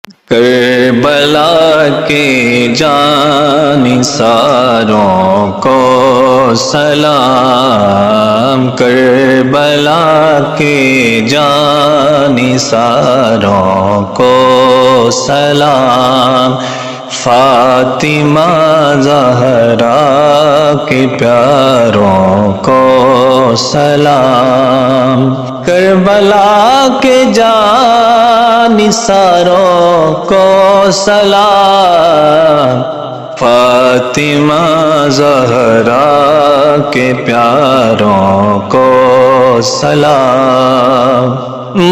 کربلا کے جانثاروں کو سلام، کربلا کے جانثاروں کو سلام، فاطمہ زہرا کے پیاروں کو سلام، کربلا کے جانثاروں کو سلام، فاطمہ زہرا کے پیاروں کو سلام،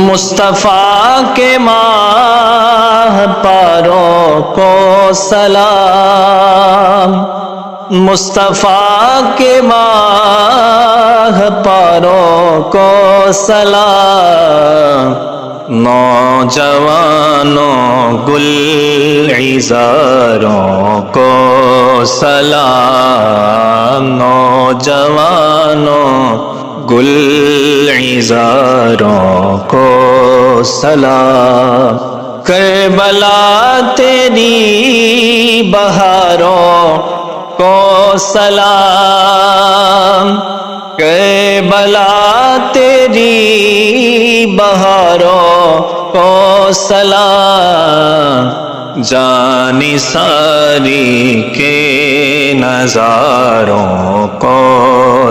مصطفیٰ کے ماہ پاروں کو سلام، مصطفیٰ کے ماہ پاروں کو سلام، نوجوانوں گل عذاروں کو سلام، نوجوانوں گل عذاروں کو سلام، کربلا تیری بہاروں کو سلام، کربلا تیری بہاروں کو سلام، جانثاری کے نظاروں کو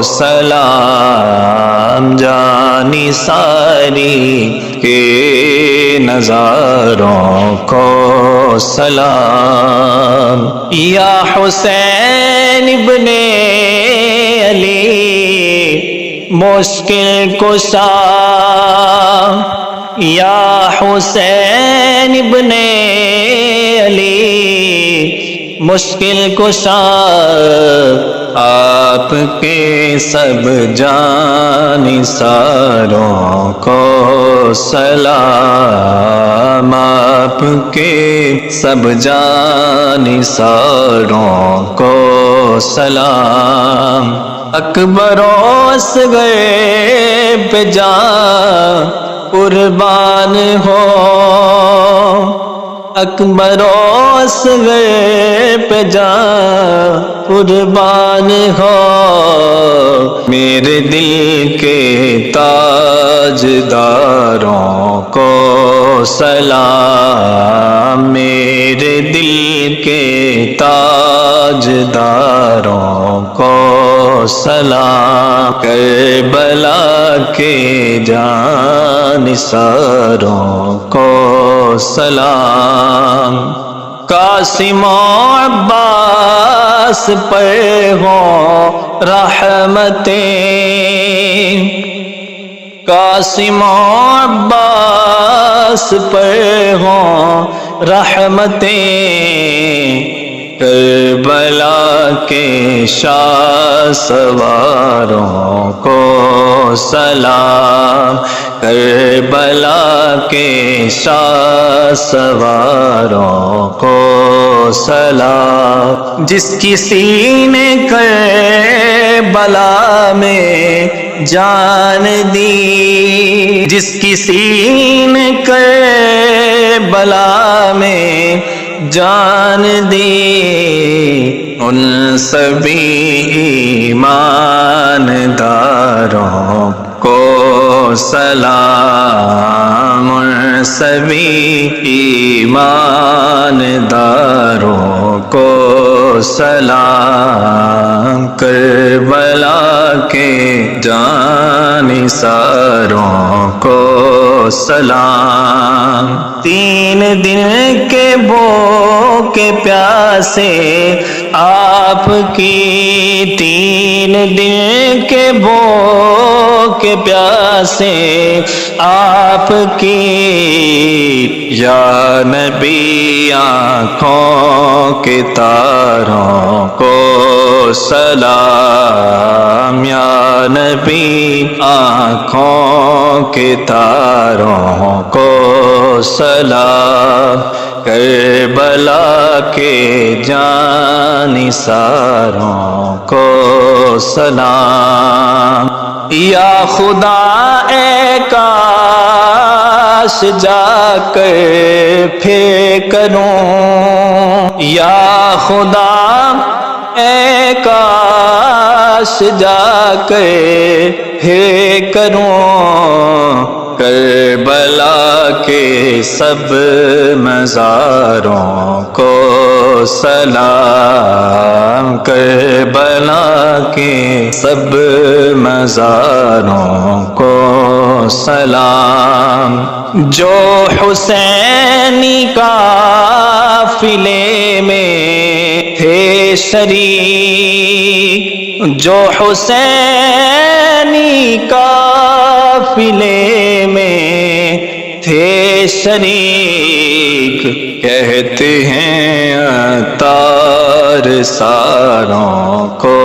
سلام، جانثاری کے نظاروں کو سلام، یا حسین ابن علی مشکل کشا، یا حسین ابن علی مشکل کشا، آپ کے سب جانثاروں کو سلام، آپ کے سب جانثاروں کو سلام، اکبر و اصغر پہ جان قربان ہو، اکبر و اصغر پہ جان قربان ہو، میرے دل کے تاجداروں کو سلام، میرے دل کے تاجداروں کو سلام، کربلا کے جانثاروں کو سلام، قاسم و عباس پر ہوں رحمتیں، قاسم و عباس پر ہوں رحمتیں، کربلا کے شاہ سواروں کو سلام، کربلا کے شاہ سواروں کو سلام، جس کسی نے کربلا میں جان دی، جس کسی نے کربلا میں جان دی، ان سبھی ایمانداروں کو سلام، ان سبھی ایمانداروں کو سلام، کربلا کے جانثاروں کو سلام، 3 دن کے بھوکے پیاسے آپ کی، 3 دن کے بھوکے پیاسے آپ کی، یا نبی آنکھوں کے تاروں کو سلام، یا نبی آنکھوں کے تاروں کو سلام، کربلا کے جانثاروں کو سلام، یا خدا اے کا کاش جا کر پھر کروں یا خدا، اے کاش جا کر پھر کروں کربلا کے سب مزاروں کو سلام، کربلا کے سب مزاروں کو سلام، جو حسینی قافلے میں تھے شریک، جو حسینی قافلے میں تھے شریک، کہتے ہیں عطار ساروں کو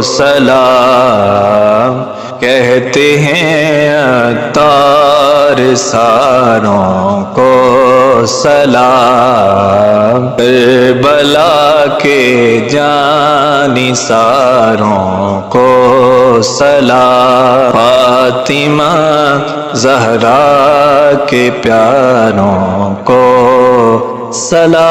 سلام، کہتے ہیں عطار ساروں کو سلام، کربلا کے جانثاروں کو سلام، فاطمہ زہرا کے پیاروں کو سلام۔